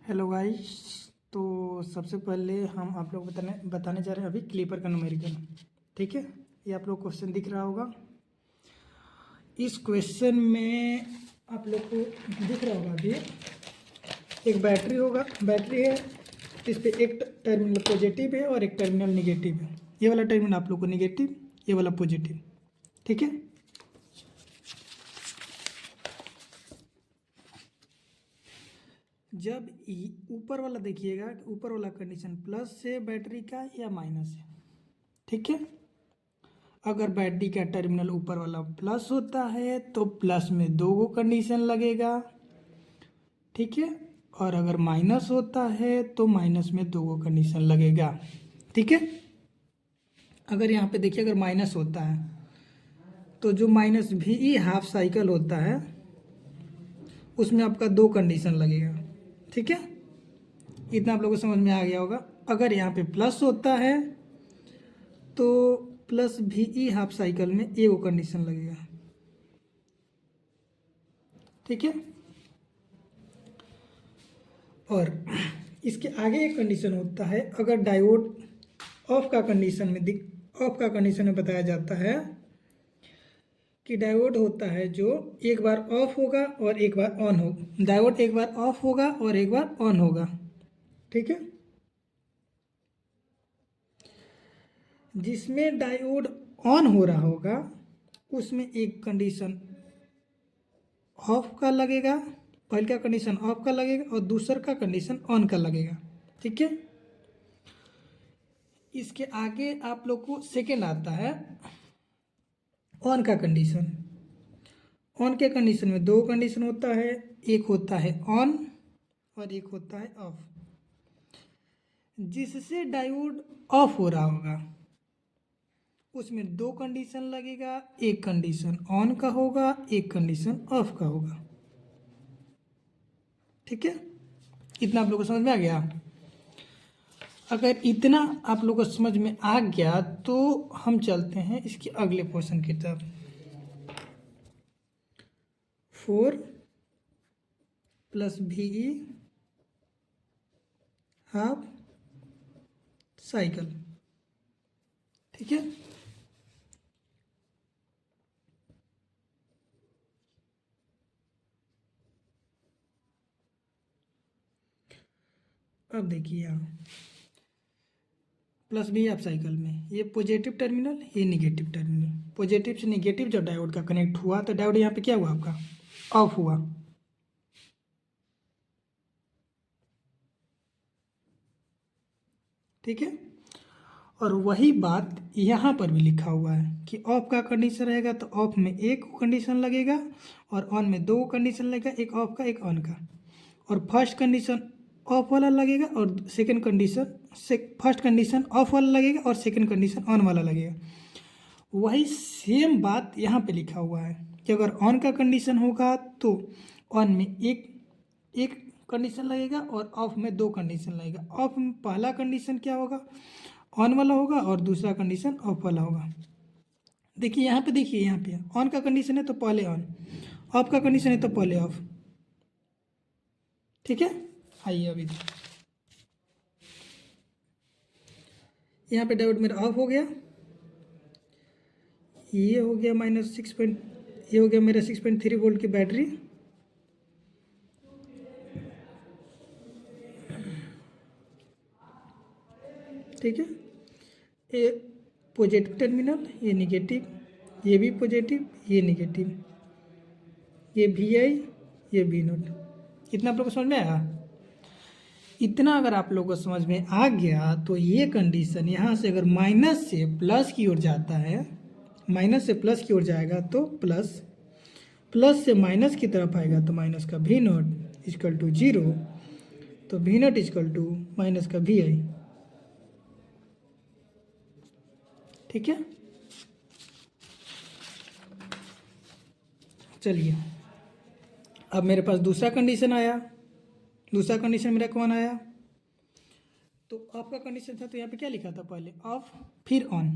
Hello guys. तो सबसे पहले हम आप लोग बताने जा रहे हैं अभी क्लीपर का न्यूमेरिकल। ठीक है, ये आप लोग क्वेश्चन दिख रहा होगा। इस क्वेश्चन में आप लोग को दिख रहा होगा अभी एक बैटरी है। इस पे एक टर्मिनल पॉजिटिव है और एक टर्मिनल निगेटिव है। ये वाला टर्मिनल आप लोग को निगेटिव, ये वाला पॉजिटिव। ठीक है, जब ऊपर वाला देखिएगा, ऊपर वाला कंडीशन प्लस से बैटरी का या माइनस है। ठीक है, अगर बैटरी का टर्मिनल ऊपर वाला प्लस होता है तो प्लस में दो गो कंडीशन लगेगा। ठीक है, और अगर माइनस होता है तो माइनस में दो गो कंडीशन लगेगा। ठीक है, अगर यहाँ पे देखिए अगर माइनस होता है तो जो माइनस भी हाफ साइकिल होता है उसमें आपका दो कंडीशन लगेगा। ठीक है, इतना आप लोगों को समझ में आ गया होगा। अगर यहाँ पे प्लस होता है तो प्लस भी हाफ साइकिल में एगो कंडीशन लगेगा। ठीक है, और इसके आगे एक कंडीशन होता है, अगर डायोड ऑफ का कंडीशन में बताया जाता है कि डायोड होता है जो एक बार ऑफ होगा और एक बार ऑन होगा। डायोड एक बार ऑफ होगा और एक बार ऑन होगा। ठीक है, जिसमें डायोड ऑन हो रहा होगा उसमें एक कंडीशन ऑफ का लगेगा, पहले का कंडीशन ऑफ का लगेगा और दूसरा का कंडीशन ऑन का लगेगा। ठीक है, इसके आगे आप लोग को सेकेंड आता है ऑन का कंडीशन। ऑन के कंडीशन में दो कंडीशन होता है, एक होता है ऑन और एक होता है ऑफ। जिससे डायोड ऑफ हो रहा होगा उसमें दो कंडीशन लगेगा, एक कंडीशन ऑन का होगा, एक कंडीशन ऑफ का होगा। ठीक है, इतना आप लोग को समझ में आ गया। अगर इतना आप लोग को समझ में आ गया तो हम चलते हैं इसके अगले क्वेश्चन की तरफ। 4 + VE हाफ साइकिल। ठीक है, अब देखिए यहाँ प्लस भी हाफ साइकिल में ये पॉजिटिव टर्मिनल, ये निगेटिव टर्मिनल। पॉजिटिव से निगेटिव जब डायोड का कनेक्ट हुआ तो डायोड यहाँ पे क्या हुआ, आपका ऑफ हुआ। ठीक है, और वही बात यहाँ पर भी लिखा हुआ है कि ऑफ का कंडीशन रहेगा तो ऑफ में एक कंडीशन लगेगा और ऑन में दो कंडीशन लगेगा, एक ऑफ का एक ऑन का। और फर्स्ट कंडीशन ऑफ वाला लगेगा और second condition first condition of वाला लगेगा और सेकंड कंडीशन ऑन वाला लगेगा। वही सेम बात यहाँ पे लिखा हुआ है कि अगर ऑन का कंडीशन होगा तो ऑन में एक कंडीशन लगेगा और ऑफ में दो कंडीशन लगेगा। ऑफ में पहला कंडीशन क्या होगा, ऑन वाला होगा और दूसरा कंडीशन ऑफ वाला होगा। देखिए यहाँ पे, देखिए यहाँ पे ऑन का कंडीशन है तो पहले ऑन, ऑफ का कंडीशन है तो पहले ऑफ। ठीक है, आइए अभी यहाँ पे डायोड मेरा ऑफ हो गया, ये हो गया ये हो गया मेरा 6.3 वोल्ट की बैटरी। ठीक है, ये पॉजिटिव टर्मिनल, ये निगेटिव, ये भी पॉजिटिव, ये निगेटिव, ये VI, ये V0। इतना आप लोग को समझ में आया। इतना अगर आप लोगों को समझ में आ गया तो ये कंडीशन यहाँ से अगर माइनस से प्लस की ओर जाता है, माइनस से प्लस की ओर जाएगा तो प्लस, प्लस से माइनस की तरफ आएगा तो माइनस का V0 = 0, तो V0 = माइनस का VI। ठीक है, चलिए अब मेरे पास दूसरा कंडीशन आया। दूसरा कंडीशन मेरा कौन आया, तो ऑफ का कंडीशन था तो यहाँ पे क्या लिखा था, पहले ऑफ फिर ऑन।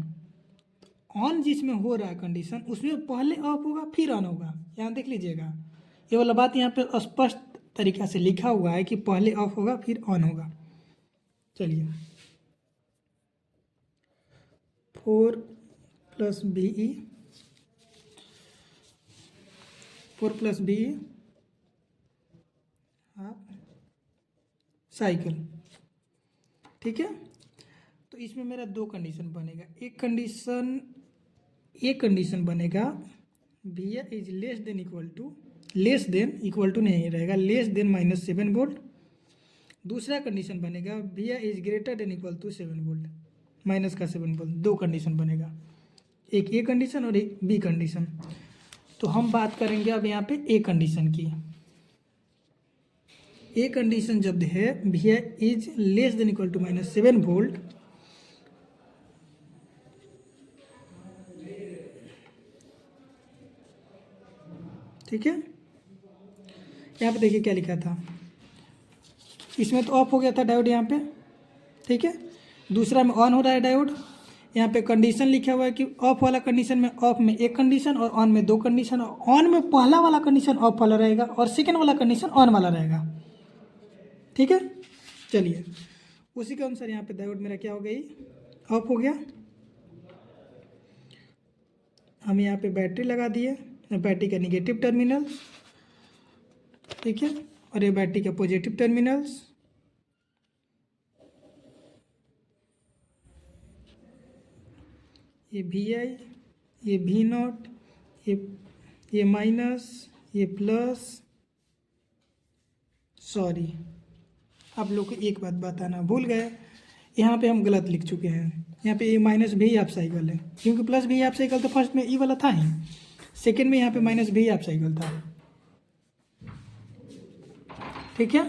ऑन जिसमें हो रहा है कंडीशन उसमें पहले ऑफ होगा फिर ऑन होगा। यहाँ देख लीजिएगा, ये वाला बात यहाँ पे स्पष्ट तरीका से लिखा हुआ है कि पहले ऑफ होगा फिर ऑन होगा। चलिए 4 + BE 4 + BE साइकिल। ठीक है, तो इसमें मेरा दो कंडीशन बनेगा। एक कंडीशन बनेगा भैया is less than equal to नहीं रहेगा, लेस देन -7 वोल्ट। दूसरा कंडीशन बनेगा भैया is greater than equal to 7 volt, -7 volt. दो कंडीशन बनेगा, एक ए कंडीशन और एक बी कंडीशन। तो हम बात करेंगे अब यहाँ पे ए कंडीशन की। ए कंडीशन जब है भैया is less than equal to -7 volt, ठीक है। यहाँ पे देखिए क्या लिखा था, इसमें तो ऑफ हो गया था डायोड यहाँ पे, ठीक है। दूसरा में ऑन हो रहा है डायोड। यहाँ पे कंडीशन लिखा हुआ है कि ऑफ वाला कंडीशन में ऑफ में एक कंडीशन और ऑन में दो कंडीशन। ऑन में पहला वाला कंडीशन ऑफ वाला रहेगा और सेकेंड वाला कंडीशन ऑन वाला रहेगा, ठीक है। चलिए उसी के अनुसार यहाँ पे डायोड मेरा क्या हो गई, ऑफ हो गया। हम यहाँ पे बैटरी लगा दिए, बैटरी का निगेटिव टर्मिनल, ठीक है, और ये बैटरी का पॉजिटिव टर्मिनल्स। ये VI, ये V0, ये माइनस, ये प्लस। सॉरी, आप लोग को एक बात बताना भूल गए, यहाँ पे हम गलत लिख चुके हैं। यहाँ पे ये माइनस भी हाफ साइकिल है, क्योंकि प्लस भी हाफ साइकिल तो फर्स्ट में ई वाला था ही, सेकेंड में यहाँ पे माइनस भी हाफ साइकिल था, ठीक है।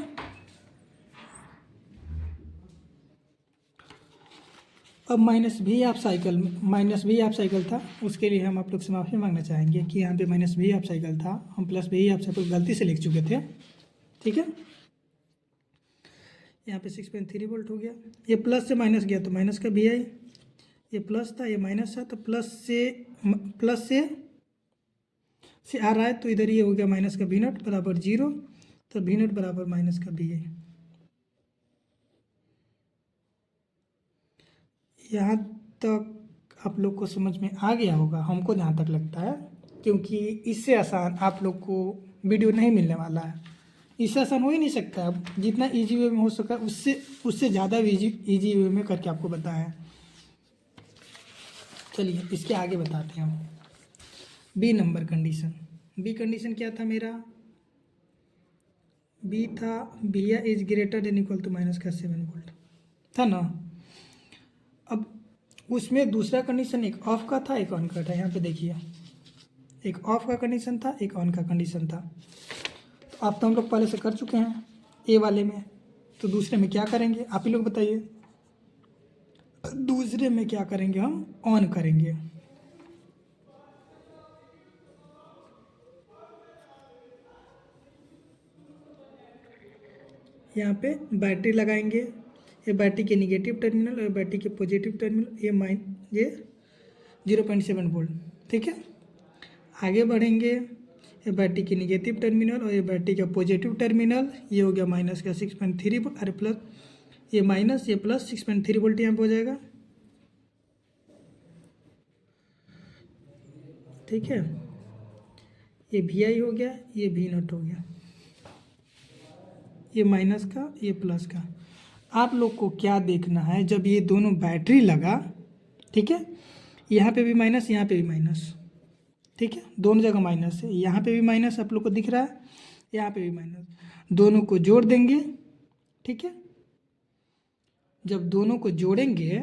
अब माइनस भी हाफ साइकिल था, उसके लिए हम आप लोग से माफ़ी मांगना चाहेंगे कि यहाँ पे माइनस भी हाफ साइकिल था, हम प्लस भी हाफ साइकिल गलती से लिख चुके थे, ठीक है। यहाँ पे 6.3 वोल्ट हो गया। ये प्लस से माइनस गया तो माइनस का VI, ये प्लस था ये माइनस था, तो प्लस से आ रहा है, तो इधर ये हो गया माइनस का V0 बराबर 0, तो V0 बराबर माइनस का VI। यहाँ तक आप लोग को समझ में आ गया होगा, हमको जहाँ तक लगता है, क्योंकि इससे आसान आप लोग को वीडियो नहीं मिलने वाला है। इससे आसान हो ही नहीं सकता, जितना इजी वे में हो सका उससे ज़्यादा इजी वे में करके आपको बताया है। चलिए इसके आगे बताते हैं हम। B number condition, B condition क्या था मेरा, बी था भैया is greater than equal to -7 volt था ना। अब उसमें दूसरा कंडीशन एक ऑफ का था एक ऑन का था। यहाँ पे देखिए एक ऑफ का कंडीशन था एक ऑन का कंडीशन था। तो आप तो हम लोग पहले से कर चुके हैं ए वाले में, तो दूसरे में क्या करेंगे आप ही लोग बताइए। दूसरे में क्या करेंगे, हम ऑन करेंगे। यहाँ पे बैटरी लगाएंगे, ये बैटरी के निगेटिव टर्मिनल और बैटरी के पॉजिटिव टर्मिनल, ये 0.7 वोल्ट, ठीक है। आगे बढ़ेंगे, ये बैटरी के निगेटिव टर्मिनल और ये बैटरी का पॉजिटिव टर्मिनल, ये हो गया माइनस का 6.3 वोल्ट, अरे प्लस ये माइनस ये प्लस 6.3 वोल्ट यहाँ पे हो जाएगा, ठीक है। ये VI हो गया, ये V0 हो गया, ये माइनस का ये प्लस का। आप लोग को क्या देखना है, जब ये दोनों बैटरी लगा, ठीक है, यहाँ पे भी माइनस यहाँ पे भी माइनस, ठीक है, दोनों जगह माइनस है। यहाँ पे भी माइनस आप लोग को दिख रहा है, यहाँ पे भी माइनस, दोनों को जोड़ देंगे, ठीक है। जब दोनों को जोड़ेंगे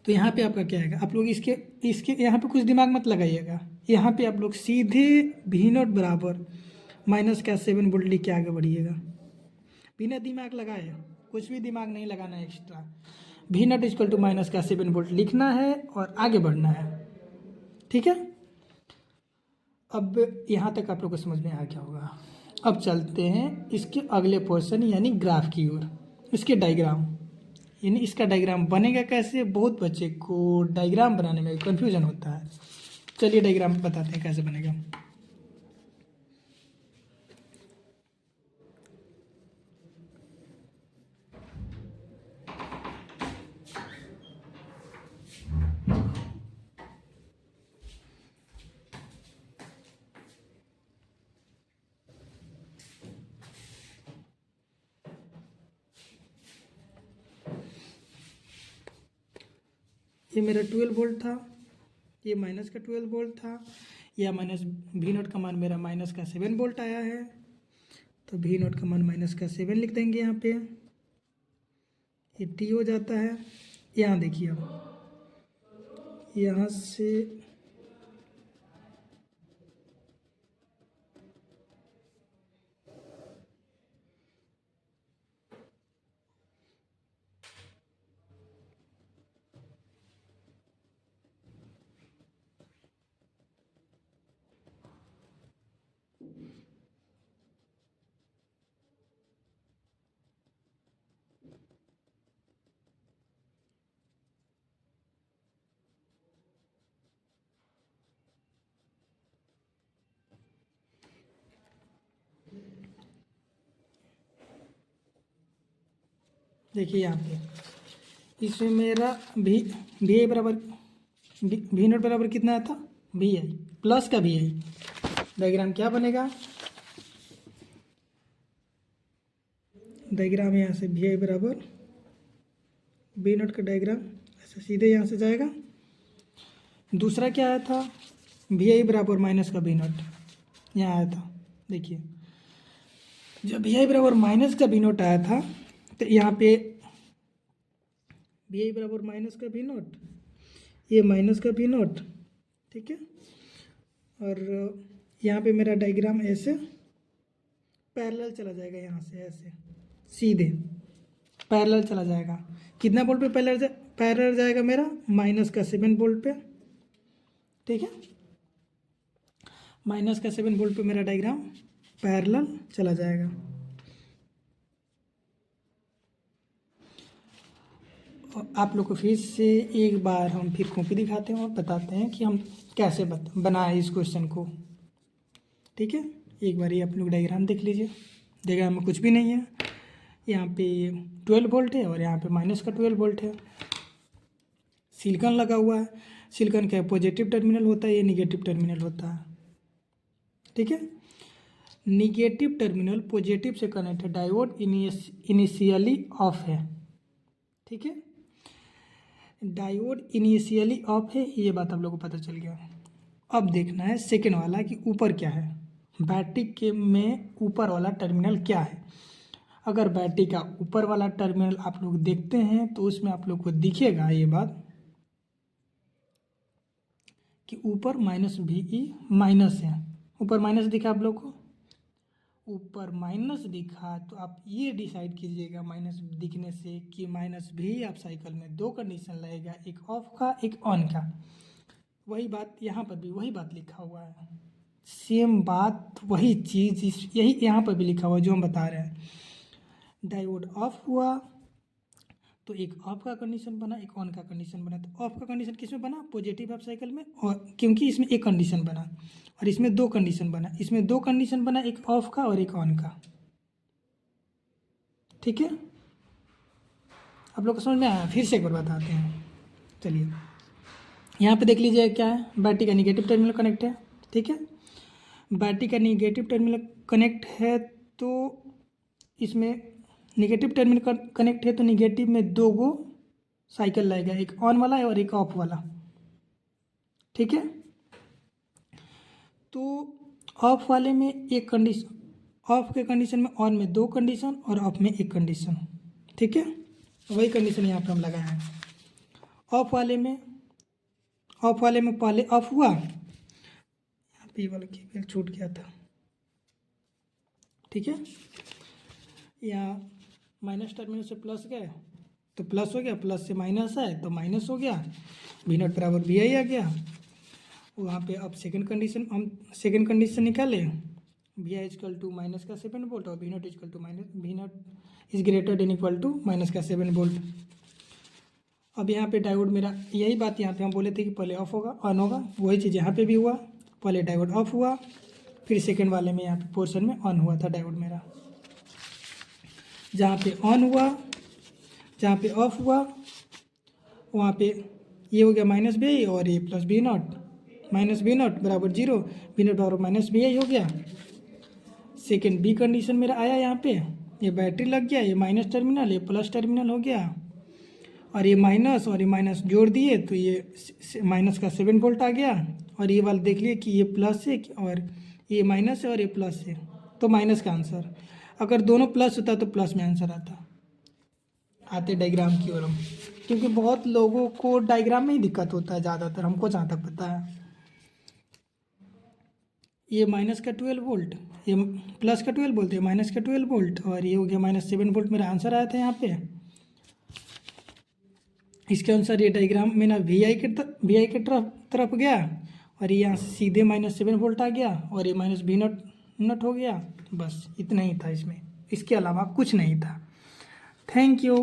तो यहाँ पे आपका क्या आएगा, आप लोग इसके यहाँ पे कुछ दिमाग मत लगाइएगा। यहाँ पे आप लोग सीधे V0 बराबर -7 वोल्ट लिख के आगे बढ़िएगा, बिना दिमाग लगाए, कुछ भी दिमाग नहीं लगाना है extra. V0 equal to -7 volt लिखना है और आगे बढ़ना है, ठीक है। अब यहाँ तक आप लोग को समझ में आ गया होगा। अब चलते हैं इसके अगले पोर्शन यानी ग्राफ की ओर, इसके डायग्राम, यानी इसका डायग्राम बनेगा कैसे। बहुत बच्चे को डायग्राम बनाने में कन्फ्यूजन होता है। चलिए डायग्राम बताते हैं कैसे बनेगा। ये मेरा 12 वोल्ट था, ये माइनस का 12 वोल्ट था, या माइनस वी नोट का मान मेरा माइनस का 7 वोल्ट आया है, तो वी नोट का मान माइनस का 7 लिख देंगे यहाँ पे, ये टी हो जाता है। यहाँ देखिए अब यहाँ से देखिए यहाँ पे इसमें मेरा वी आई बराबर वी नोट बराबर कितना आया था, वी आई प्लस का वी आई। डायग्राम क्या बनेगा, डायग्राम यहाँ से वी आई बराबर वी नोट का डायग्राम ऐसे सीधे यहाँ से जाएगा। दूसरा क्या आया था, वी आई बराबर माइनस का वी नोट, यहाँ आया था। देखिए जब वी आई बराबर माइनस का वी नोट आया था तो यहाँ पे वी आई बराबर माइनस का वी नोट, ये माइनस का वी नोट, ठीक है। और यहाँ पे मेरा डायग्राम ऐसे पैरेलल चला जाएगा, यहाँ से ऐसे सीधे पैरेलल चला जाएगा। कितना वोल्ट पे पैरेलल जाएगा मेरा, माइनस का 7 वोल्ट पे, ठीक है। माइनस का 7 वोल्ट पे मेरा डायग्राम पैरेलल चला जाएगा। आप लोग को फिर से एक बार हम फिर कॉपी दिखाते हैं और बताते हैं कि हम कैसे बनाए इस क्वेश्चन को, ठीक है। एक बार ये आप लोग डायग्राम देख लीजिए। डायग्राम में कुछ भी नहीं है, यहाँ पे 12 वोल्ट है और यहाँ पे माइनस का 12 वोल्ट है। सिलिकॉन लगा हुआ है, सिलिकॉन का पॉजिटिव टर्मिनल होता है, ये निगेटिव टर्मिनल होता है, ठीक है। निगेटिव टर्मिनल पॉजिटिव से कनेक्ट है, डायोड इनिशियली ऑफ है, ठीक है। डायोड इनिशियली ऑफ है, ये बात आप लोगों को पता चल गया। अब देखना है सेकेंड वाला कि ऊपर क्या है, बैटरी के में ऊपर वाला टर्मिनल क्या है। अगर बैटरी का ऊपर वाला टर्मिनल आप लोग देखते हैं तो उसमें आप लोग को दिखेगा ये बात कि ऊपर माइनस वी ई माइनस है। ऊपर माइनस दिखा आप लोग को, ऊपर माइनस दिखा तो आप ये डिसाइड कीजिएगा माइनस दिखने से कि माइनस भी आप साइकिल में दो कंडीशन लगेगा, एक ऑफ का एक ऑन का। वही बात यहाँ पर भी वही बात लिखा हुआ है, सेम बात वही चीज़ यही यहाँ पर भी लिखा हुआ है जो हम बता रहे हैं। डायोड ऑफ हुआ तो एक ऑफ का कंडीशन बना, एक ऑन का कंडीशन बना। तो ऑफ का कंडीशन किस में बना, पॉजिटिव हाफ साइकिल में, और क्योंकि इसमें एक कंडीशन बना और इसमें दो कंडीशन बना, इसमें दो कंडीशन बना, एक ऑफ का और एक ऑन का, ठीक है। आप लोग को समझ में आया, फिर से एक बार बताते हैं। चलिए यहाँ पे देख लीजिए क्या है, बैटरी का निगेटिव टर्मिनल कनेक्ट है, ठीक है। बैटरी का निगेटिव टर्मिनल कनेक्ट है तो इसमें निगेटिव टर्मिनल कनेक्ट है तो निगेटिव में दो गो साइकिल लगेगा, एक ऑन वाला और एक ऑफ वाला, ठीक है। तो ऑफ वाले में एक कंडीशन, ऑफ के कंडीशन में ऑन में दो कंडीशन और ऑफ में एक कंडीशन, ठीक है। वही कंडीशन यहाँ पे हम लगाए हैं। ऑफ वाले में पहले ऑफ हुआ, यहाँ पे वाला केबल छूट गया था, ठीक है। यहाँ माइनस टर्मिनल से प्लस गए तो प्लस हो गया, प्लस से माइनस है तो माइनस हो गया, वी नॉट बराबर वी आई आ गया। वहाँ पे अब सेकंड कंडीशन निकाले, V I equal to minus का 7 वोल्ट और V not equal to V not is greater than equal to minus का 7 वोल्ट। अब यहाँ पे डायोड मेरा यही बात यहाँ पे हम बोले थे कि पहले ऑफ होगा ऑन होगा, वही चीज़ यहाँ पे भी हुआ, पहले डायोड ऑफ हुआ फिर सेकेंड वाले में यहाँ पे पोर्शन में ऑन हुआ था डायोड मेरा। जहाँ पे ऑन हुआ, जहाँ पे ऑफ हुआ वहाँ पे ये हो गया माइनस वी आई और ये plus V not, minus V not बराबर 0, वी नॉट बराबर माइनस वी आई हो गया। सेकेंड बी कंडीशन मेरा आया, यहाँ पे ये बैटरी लग गया, ये माइनस टर्मिनल ये प्लस टर्मिनल हो गया, और ये माइनस जोड़ दिए तो ये माइनस का 7 वोल्ट आ गया। और ये वाला देख लिए कि ये प्लस है और ये माइनस है और ये प्लस है, तो माइनस का आंसर। अगर दोनों प्लस होता तो प्लस में आंसर आता। आते डायग्राम की ओर हम, क्योंकि बहुत लोगों को डायग्राम में ही दिक्कत होता है ज़्यादातर, हमको जहाँ तक पता है। ये माइनस का 12 वोल्ट, ये प्लस का 12 वोल्ट, ये माइनस का 12 वोल्ट, और ये हो गया -7 वोल्ट। मेरा आंसर आया था यहाँ पे। इसके अनुसार ये डायग्राम में ना वी आई के तरफ गया, और ये यहाँ से सीधे -7 वोल्ट आ गया, और ये -V0 हो गया। बस इतना ही था इसमें, इसके अलावा कुछ नहीं था। Thank you.